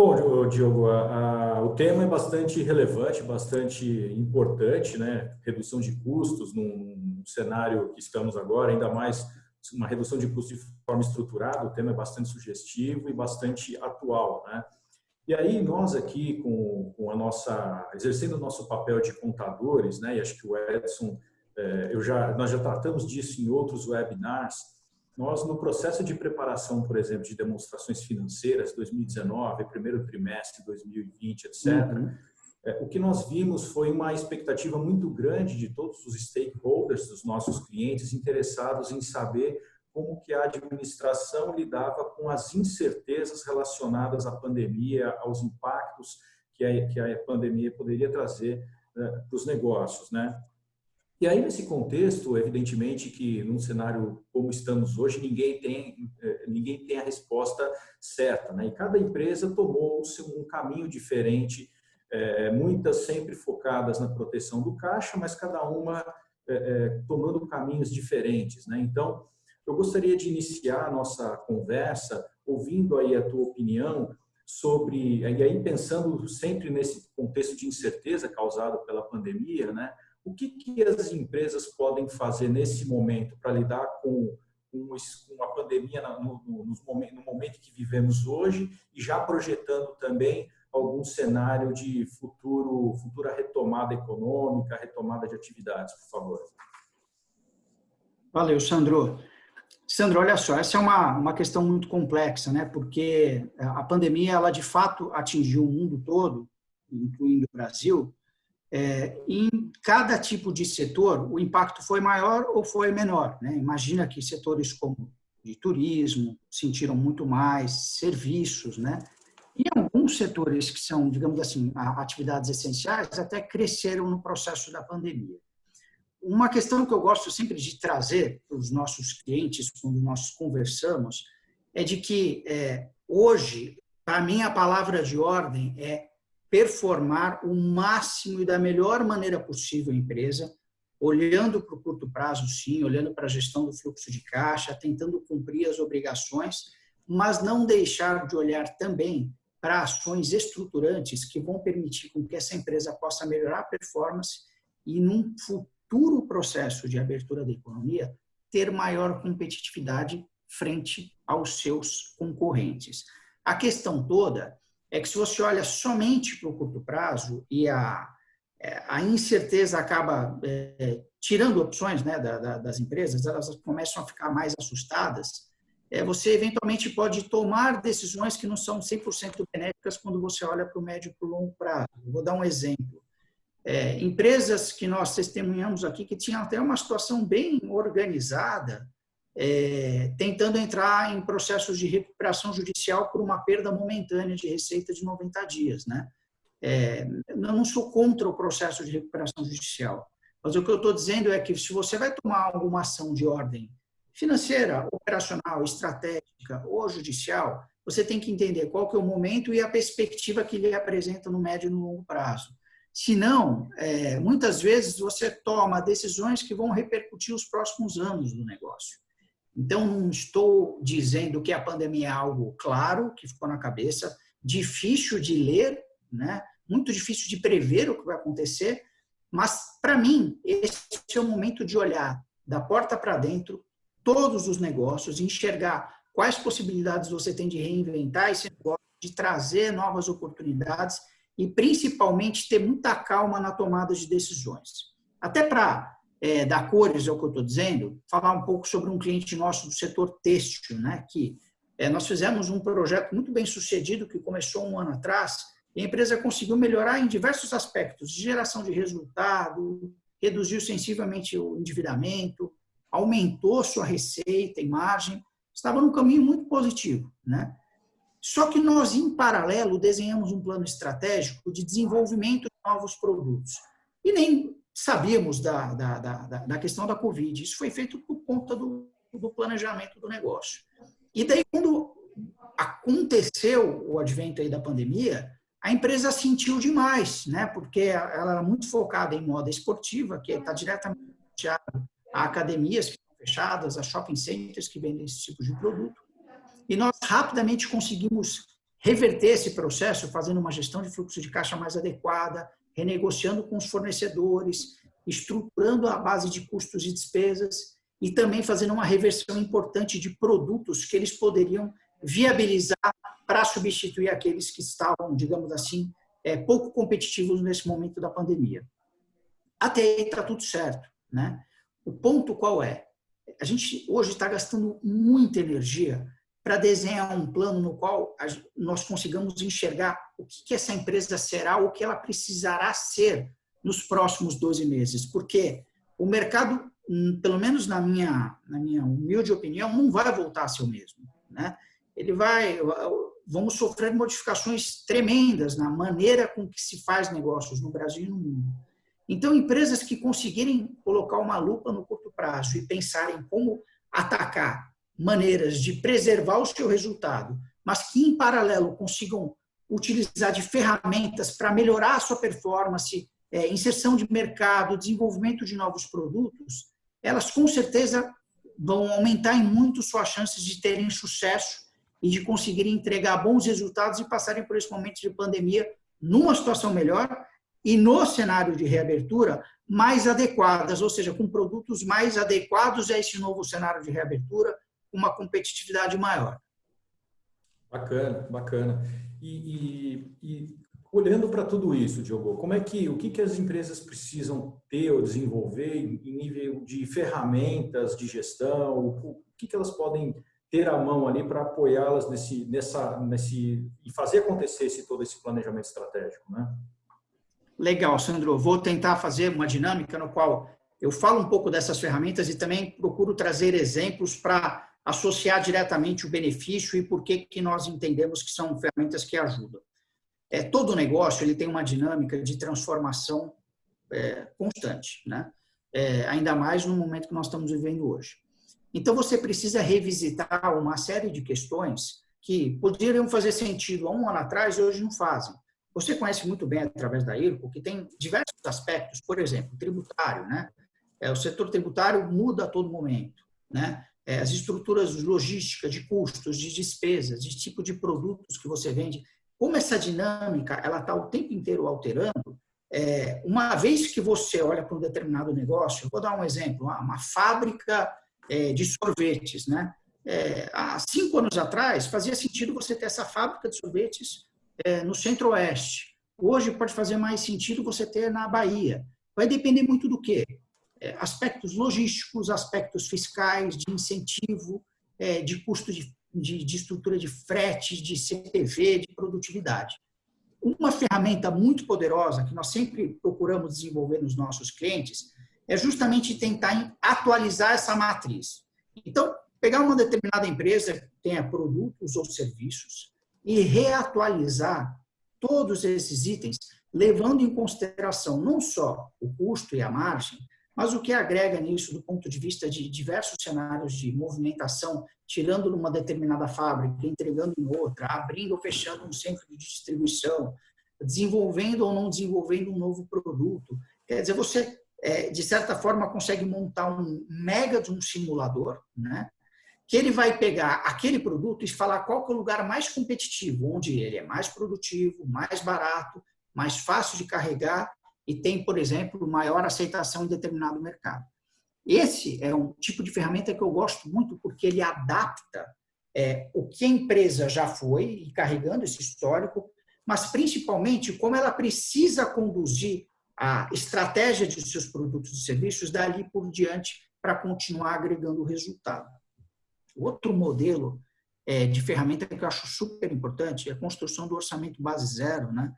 Bom, Diogo, o tema é bastante relevante, bastante importante, né? Redução de custos num cenário que estamos agora, ainda mais uma redução de custos de forma estruturada. O tema é bastante sugestivo e bastante atual, né? E aí nós aqui com a nossa exercendo o nosso papel de contadores, né? E acho que o Edson, nós já tratamos disso em outros webinars. Nós, no processo de preparação, por exemplo, de demonstrações financeiras, 2019, primeiro trimestre, 2020, etc., o que nós vimos foi uma expectativa muito grande de todos os stakeholders, dos nossos clientes, interessados em saber como que a administração lidava com as incertezas relacionadas à pandemia, aos impactos que a pandemia poderia trazer para os negócios, né? E aí, nesse contexto, evidentemente que num cenário como estamos hoje, ninguém tem a resposta certa, né? E cada empresa tomou um caminho diferente, muitas sempre focadas na proteção do caixa, mas cada uma tomando caminhos diferentes, né? Então, eu gostaria de iniciar a nossa conversa ouvindo aí a tua opinião sobre, e aí pensando sempre nesse contexto de incerteza causado pela pandemia, né? O que as empresas podem fazer nesse momento para lidar com a pandemia no momento que vivemos hoje e já projetando também algum cenário de futura retomada econômica, retomada de atividades, por favor? Valeu, Sandro. Sandro, olha só, essa é uma questão muito complexa, né? Porque a pandemia, ela de fato atingiu o mundo todo, incluindo o Brasil. Em cada tipo de setor, o impacto foi maior ou foi menor, né? Imagina que setores como de turismo sentiram muito mais, serviços, né? E alguns setores que são, digamos assim, atividades essenciais até cresceram no processo da pandemia. Uma questão que eu gosto sempre de trazer para os nossos clientes, quando nós conversamos, é de que hoje, para mim, a palavra de ordem é performar o máximo e da melhor maneira possível a empresa, olhando para o curto prazo, sim, olhando para a gestão do fluxo de caixa, tentando cumprir as obrigações, mas não deixar de olhar também para ações estruturantes que vão permitir com que essa empresa possa melhorar a performance e, num futuro processo de abertura da economia, ter maior competitividade frente aos seus concorrentes. A questão toda é que se você olha somente para o curto prazo e a incerteza acaba tirando opções, né, das empresas, elas começam a ficar mais assustadas, você eventualmente pode tomar decisões que não são 100% benéficas quando você olha para o médio e para o longo prazo. Vou dar um exemplo. Empresas que nós testemunhamos aqui que tinham até uma situação bem organizada, tentando entrar em processos de recuperação judicial por uma perda momentânea de receita de 90 dias. Né? Eu não sou contra o processo de recuperação judicial, mas o que eu estou dizendo é que se você vai tomar alguma ação de ordem financeira, operacional, estratégica ou judicial, você tem que entender qual que é o momento e a perspectiva que lhe apresenta no médio e no longo prazo. Senão, muitas vezes você toma decisões que vão repercutir os próximos anos do negócio. Então, não estou dizendo que a pandemia é algo claro, que ficou na cabeça, difícil de ler, né? Muito difícil de prever o que vai acontecer, mas, para mim, esse é o momento de olhar da porta para dentro todos os negócios, enxergar quais possibilidades você tem de reinventar esse negócio, de trazer novas oportunidades e, principalmente, ter muita calma na tomada de decisões. Até para dar cores ao que eu estou dizendo, falar um pouco sobre um cliente nosso do setor têxtil, né, que nós fizemos um projeto muito bem sucedido que começou um ano atrás e a empresa conseguiu melhorar em diversos aspectos, de geração de resultado, reduziu sensivelmente o endividamento, aumentou sua receita e margem, estava num caminho muito positivo, né? Só que nós, em paralelo, desenhamos um plano estratégico de desenvolvimento de novos produtos. E nem sabíamos da questão da Covid. Isso foi feito por conta do planejamento do negócio. E daí, quando aconteceu o advento aí da pandemia, a empresa sentiu demais, né? Porque ela era muito focada em moda esportiva, que está diretamente associada a academias que estão fechadas, a shopping centers que vendem esse tipo de produto. E nós rapidamente conseguimos reverter esse processo fazendo uma gestão de fluxo de caixa mais adequada, renegociando com os fornecedores, estruturando a base de custos e despesas e também fazendo uma reversão importante de produtos que eles poderiam viabilizar para substituir aqueles que estavam, digamos assim, pouco competitivos nesse momento da pandemia. Até aí está tudo certo, né? O ponto qual é? A gente hoje está gastando muita energia para desenhar um plano no qual nós consigamos enxergar o que essa empresa será, o que ela precisará ser nos próximos 12 meses. Porque o mercado, pelo menos na minha humilde opinião, não vai voltar a ser o mesmo, né? Vamos sofrer modificações tremendas na maneira com que se faz negócios no Brasil e no mundo. Então, empresas que conseguirem colocar uma lupa no curto prazo e pensarem como atacar maneiras de preservar o seu resultado, mas que, em paralelo, consigam utilizar de ferramentas para melhorar a sua performance, inserção de mercado, desenvolvimento de novos produtos, elas, com certeza, vão aumentar em muito suas chances de terem sucesso e de conseguirem entregar bons resultados e passarem por esse momento de pandemia numa situação melhor e no cenário de reabertura mais adequadas, ou seja, com produtos mais adequados a esse novo cenário de reabertura, uma competitividade maior. Bacana, bacana. E olhando para tudo isso, Diogo, o que as empresas precisam ter ou desenvolver em nível de ferramentas de gestão? O que elas podem ter à mão ali para apoiá-las e fazer acontecer todo esse planejamento estratégico, né? Legal, Sandro. Vou tentar fazer uma dinâmica no qual eu falo um pouco dessas ferramentas e também procuro trazer exemplos para associar diretamente o benefício e por que nós entendemos que são ferramentas que ajudam. Todo negócio ele tem uma dinâmica de transformação constante, né? Ainda mais no momento que nós estamos vivendo hoje. Então, você precisa revisitar uma série de questões que poderiam fazer sentido há um ano atrás e hoje não fazem. Você conhece muito bem, através da IRCO, que tem diversos aspectos, por exemplo, tributário, né? O setor tributário muda a todo momento, né? As estruturas logísticas, de custos, de despesas, de tipo de produtos que você vende, como essa dinâmica ela está o tempo inteiro alterando, uma vez que você olha para um determinado negócio, vou dar um exemplo, uma fábrica de sorvetes, né? Há 5 anos atrás, fazia sentido você ter essa fábrica de sorvetes no Centro-Oeste. Hoje pode fazer mais sentido você ter na Bahia. Vai depender muito do quê? Aspectos logísticos, aspectos fiscais, de incentivo, de custo de estrutura de frete, de CPV, de produtividade. Uma ferramenta muito poderosa que nós sempre procuramos desenvolver nos nossos clientes é justamente tentar atualizar essa matriz. Então, pegar uma determinada empresa que tenha produtos ou serviços e reatualizar todos esses itens, levando em consideração não só o custo e a margem, mas o que agrega nisso do ponto de vista de diversos cenários de movimentação, tirando numa determinada fábrica, entregando em outra, abrindo ou fechando um centro de distribuição, desenvolvendo ou não desenvolvendo um novo produto. Quer dizer, você, de certa forma, consegue montar um mega de um simulador, né? Que ele vai pegar aquele produto e falar qual que é o lugar mais competitivo, onde ele é mais produtivo, mais barato, mais fácil de carregar e tem, por exemplo, maior aceitação em determinado mercado. Esse é um tipo de ferramenta que eu gosto muito porque ele adapta o que a empresa já foi, e carregando esse histórico, mas principalmente como ela precisa conduzir a estratégia de seus produtos e serviços dali por diante para continuar agregando resultado. Outro modelo de ferramenta que eu acho super importante é a construção do orçamento base zero, né?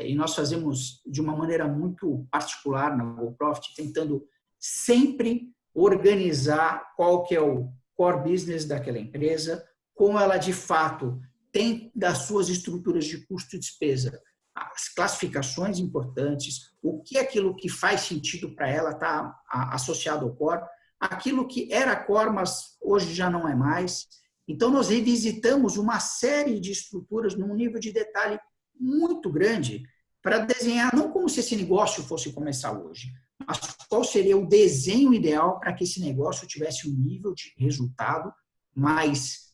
E nós fazemos de uma maneira muito particular na GoProfit, tentando sempre organizar qual que é o core business daquela empresa, como ela de fato tem das suas estruturas de custo e despesa, as classificações importantes, o que é aquilo que faz sentido para ela está associado ao core, aquilo que era core, mas hoje já não é mais. Então, nós revisitamos uma série de estruturas num nível de detalhe muito grande para desenhar, não como se esse negócio fosse começar hoje, mas qual seria o desenho ideal para que esse negócio tivesse um nível de resultado mais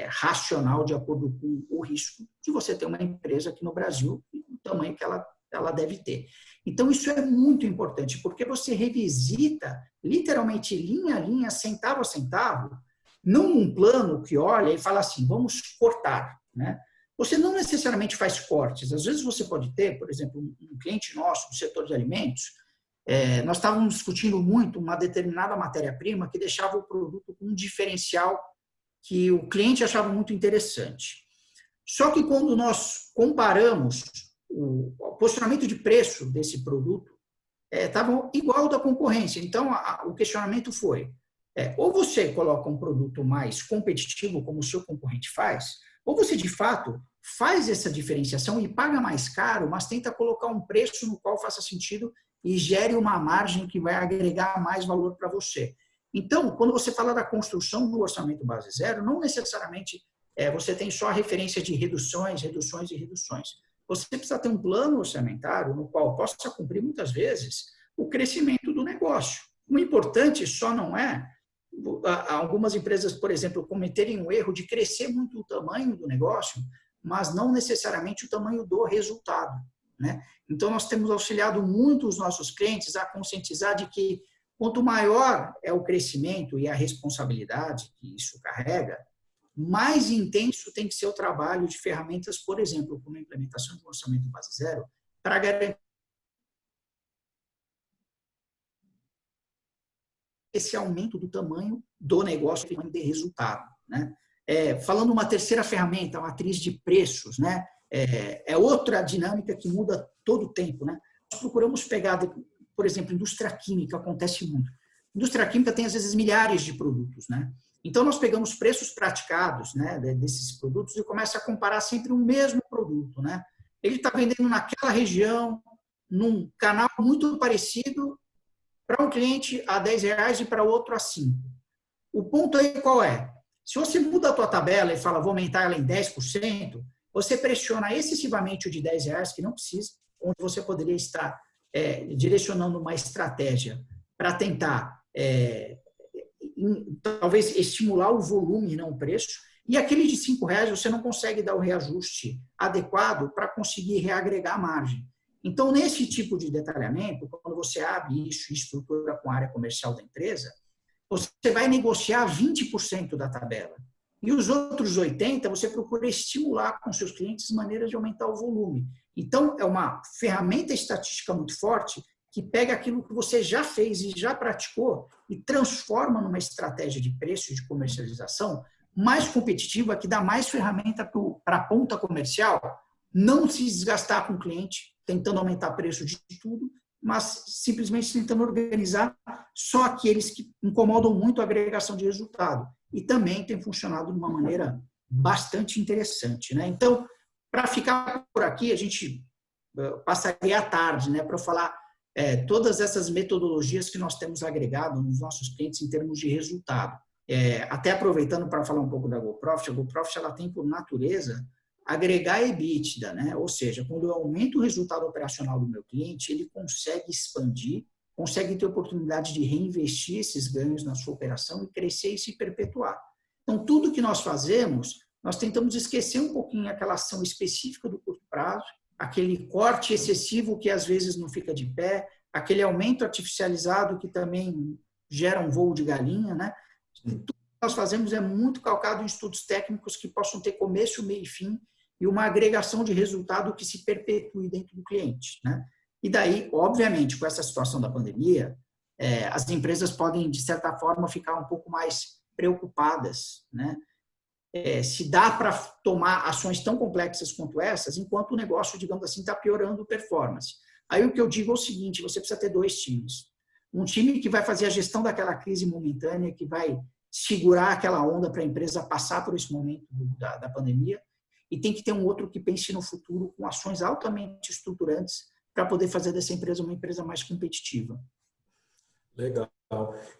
racional de acordo com o risco de você ter uma empresa aqui no Brasil, o tamanho que ela deve ter. Então, isso é muito importante, porque você revisita, literalmente, linha a linha, centavo a centavo, não um plano que olha e fala assim, vamos cortar, né? Você não necessariamente faz cortes. Às vezes você pode ter, por exemplo, um cliente nosso do setor de alimentos, nós estávamos discutindo muito uma determinada matéria-prima que deixava o produto com um diferencial que o cliente achava muito interessante. Só que quando nós comparamos o posicionamento de preço desse produto, estava igual ao da concorrência. Então, o questionamento foi, ou você coloca um produto mais competitivo, como o seu concorrente faz, ou você, de fato, faz essa diferenciação e paga mais caro, mas tenta colocar um preço no qual faça sentido e gere uma margem que vai agregar mais valor para você. Então, quando você fala da construção do orçamento base zero, não necessariamente você tem só a referência de reduções, reduções e reduções. Você precisa ter um plano orçamentário no qual possa cumprir, muitas vezes, o crescimento do negócio. O importante só não é algumas empresas, por exemplo, cometerem o erro de crescer muito o tamanho do negócio, mas não necessariamente o tamanho do resultado, né? Então, nós temos auxiliado muito os nossos clientes a conscientizar de que quanto maior é o crescimento e a responsabilidade que isso carrega, mais intenso tem que ser o trabalho de ferramentas, por exemplo, como a implementação do orçamento base zero, para garantir esse aumento do tamanho do negócio de resultado, né? Falando uma terceira ferramenta, a matriz de preços, né? Outra dinâmica que muda todo o tempo, né? Nós procuramos pegar, por exemplo, indústria química, acontece muito. Indústria química tem, às vezes, milhares de produtos, né? Então, nós pegamos preços praticados, né, desses produtos e começa a comparar sempre o mesmo produto, né? Ele está vendendo naquela região, num canal muito parecido, para um cliente a R$10 e para outro a 5. O ponto aí qual é? Se você muda a tua tabela e fala, vou aumentar ela em 10%, você pressiona excessivamente o de R$10, que não precisa, onde você poderia estar direcionando uma estratégia para tentar, talvez, estimular o volume e não o preço, e aquele de R$5 você não consegue dar o reajuste adequado para conseguir reagregar a margem. Então, nesse tipo de detalhamento, quando você abre isso e estrutura com a área comercial da empresa, você vai negociar 20% da tabela. E os outros 80% você procura estimular com seus clientes maneiras de aumentar o volume. Então, é uma ferramenta estatística muito forte que pega aquilo que você já fez e já praticou e transforma numa estratégia de preço e de comercialização mais competitiva, que dá mais ferramenta para a ponta comercial não se desgastar com o cliente, tentando aumentar o preço de tudo, mas simplesmente tentando organizar só aqueles que incomodam muito a agregação de resultado. E também tem funcionado de uma maneira bastante interessante, né? Então, para ficar por aqui, a gente passaria a tarde, né, para falar todas essas metodologias que nós temos agregado nos nossos clientes em termos de resultado. Até aproveitando para falar um pouco da GoProfit, a GoProfit ela tem por natureza agregar EBITDA, né? Ou seja, quando eu aumento o resultado operacional do meu cliente, ele consegue expandir, consegue ter oportunidade de reinvestir esses ganhos na sua operação e crescer e se perpetuar. Então, tudo que nós fazemos, nós tentamos esquecer um pouquinho aquela ação específica do curto prazo, aquele corte excessivo que às vezes não fica de pé, aquele aumento artificializado que também gera um voo de galinha, né? Tudo que nós fazemos é muito calcado em estudos técnicos que possam ter começo, meio e fim, e uma agregação de resultado que se perpetue dentro do cliente, né? E daí, obviamente, com essa situação da pandemia, as empresas podem, de certa forma, ficar um pouco mais preocupadas, né? Se dá para tomar ações tão complexas quanto essas, enquanto o negócio, digamos assim, está piorando a performance. Aí o que eu digo é o seguinte, você precisa ter 2 times. Um time que vai fazer a gestão daquela crise momentânea, que vai segurar aquela onda para a empresa passar por esse momento da pandemia, e tem que ter um outro que pense no futuro com ações altamente estruturantes para poder fazer dessa empresa uma empresa mais competitiva. Legal.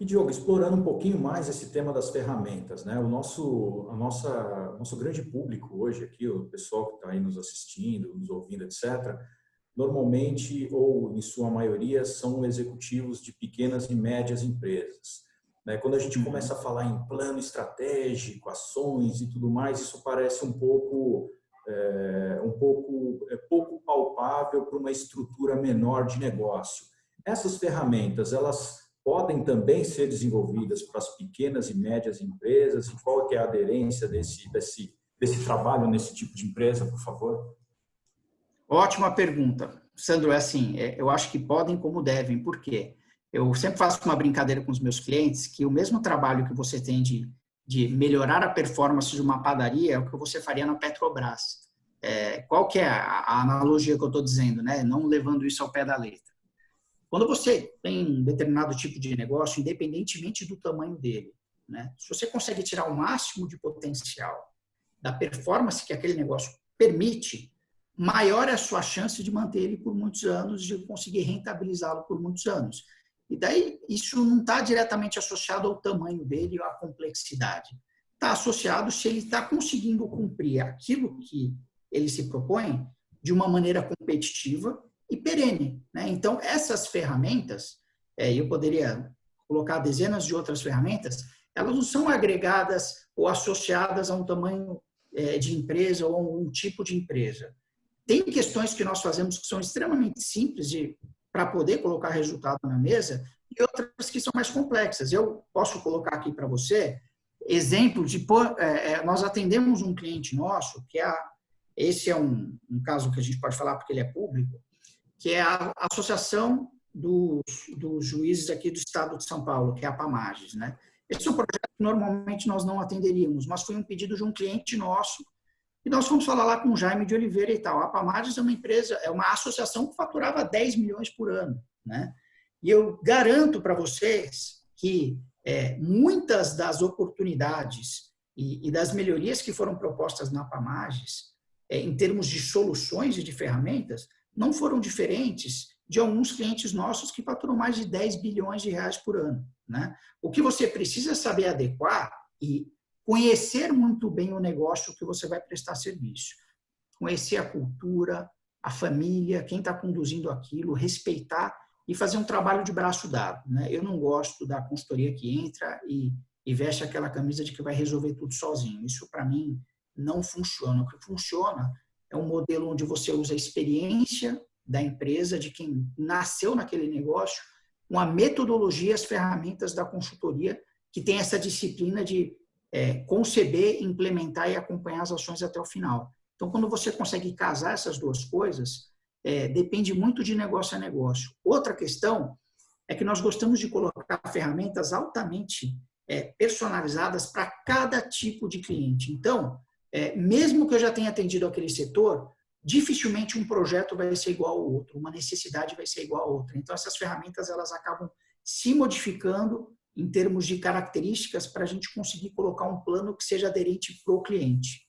E, Diogo, explorando um pouquinho mais esse tema das ferramentas, né? Nosso grande público hoje aqui, o pessoal que está aí nos assistindo, nos ouvindo, etc., normalmente, ou em sua maioria, são executivos de pequenas e médias empresas. né? Quando a gente começa a falar em plano estratégico, ações e tudo mais, isso parece um pouco pouco palpável para uma estrutura menor de negócio. Essas ferramentas, elas podem também ser desenvolvidas para as pequenas e médias empresas? E qual que é a aderência desse trabalho nesse tipo de empresa, por favor? Ótima pergunta. Sandro, é assim, eu acho que podem como devem. Por quê? Eu sempre faço uma brincadeira com os meus clientes que o mesmo trabalho que você tem de melhorar a performance de uma padaria é o que você faria na Petrobras. Qual que é a analogia que eu estou dizendo, né? Não levando isso ao pé da letra. Quando você tem um determinado tipo de negócio, independentemente do tamanho dele, né? Se você consegue tirar o máximo de potencial da performance que aquele negócio permite, maior é a sua chance de manter ele por muitos anos, de conseguir rentabilizá-lo por muitos anos. E daí, isso não está diretamente associado ao tamanho dele ou à complexidade. Está associado se ele está conseguindo cumprir aquilo que ele se propõe de uma maneira competitiva e perene, né? Então, essas ferramentas, eu poderia colocar dezenas de outras ferramentas, elas não são agregadas ou associadas a um tamanho de empresa ou a um tipo de empresa. Tem questões que nós fazemos que são extremamente simples para poder colocar resultado na mesa e outras que são mais complexas. Eu posso colocar aqui para você exemplo de... nós atendemos um cliente nosso, que esse é um caso que a gente pode falar porque ele é público, que é a Associação dos Juízes aqui do Estado de São Paulo, que é a APAMAGES, né? Esse é um projeto que normalmente nós não atenderíamos, mas foi um pedido de um cliente nosso. E nós fomos falar lá com o Jaime de Oliveira e tal. A APAMAGES é uma empresa, é uma associação que faturava 10 milhões por ano, né? E eu garanto para vocês que muitas das oportunidades e das melhorias que foram propostas na APAMAGES, em termos de soluções e de ferramentas, não foram diferentes de alguns clientes nossos que faturam mais de 10 bilhões de reais por ano, né? O que você precisa saber adequar e conhecer muito bem o negócio que você vai prestar serviço. Conhecer a cultura, a família, quem está conduzindo aquilo, respeitar e fazer um trabalho de braço dado, né? Eu não gosto da consultoria que entra e veste aquela camisa de que vai resolver tudo sozinho. Isso, para mim, não funciona. O que funciona é um modelo onde você usa a experiência da empresa, de quem nasceu naquele negócio, com a metodologia, as ferramentas da consultoria, que tem essa disciplina de conceber, implementar e acompanhar as ações até o final. Então, quando você consegue casar essas duas coisas, depende muito de negócio a negócio. Outra questão é que nós gostamos de colocar ferramentas altamente personalizadas para cada tipo de cliente. Então, mesmo que eu já tenha atendido aquele setor, dificilmente um projeto vai ser igual ao outro, uma necessidade vai ser igual a outra. Então, essas ferramentas elas acabam se modificando em termos de características para a gente conseguir colocar um plano que seja aderente para o cliente.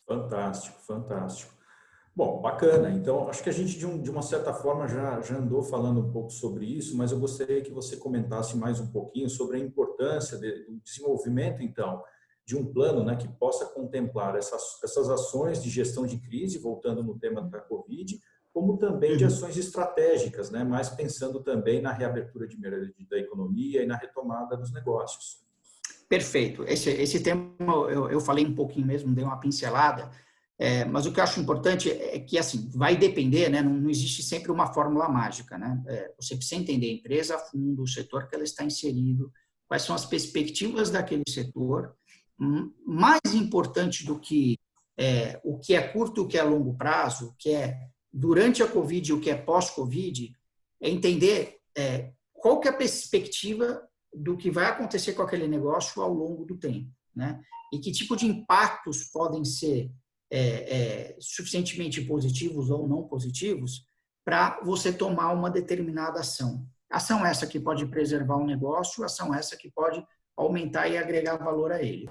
Fantástico, fantástico. Bom, bacana. Então, acho que a gente, de uma certa forma, já andou falando um pouco sobre isso, mas eu gostaria que você comentasse mais um pouquinho sobre a importância do desenvolvimento, então, de um plano, né, que possa contemplar essas ações de gestão de crise, voltando no tema da Covid, como também de ações estratégicas, né, mas pensando também na reabertura da economia e na retomada dos negócios. Perfeito. Esse tema eu falei um pouquinho mesmo, dei uma pincelada, mas o que eu acho importante é que, assim, vai depender, né, não existe sempre uma fórmula mágica, né? Você precisa entender a empresa a fundo, o setor que ela está inserido, quais são as perspectivas daquele setor. Mais importante do que o que é curto e o que é longo prazo, o que é durante a Covid e o que é pós-Covid, é entender qual que é a perspectiva do que vai acontecer com aquele negócio ao longo do tempo, né? E que tipo de impactos podem ser suficientemente positivos ou não positivos para você tomar uma determinada ação. Ação essa que pode preservar o negócio, ação essa que pode aumentar e agregar valor a ele.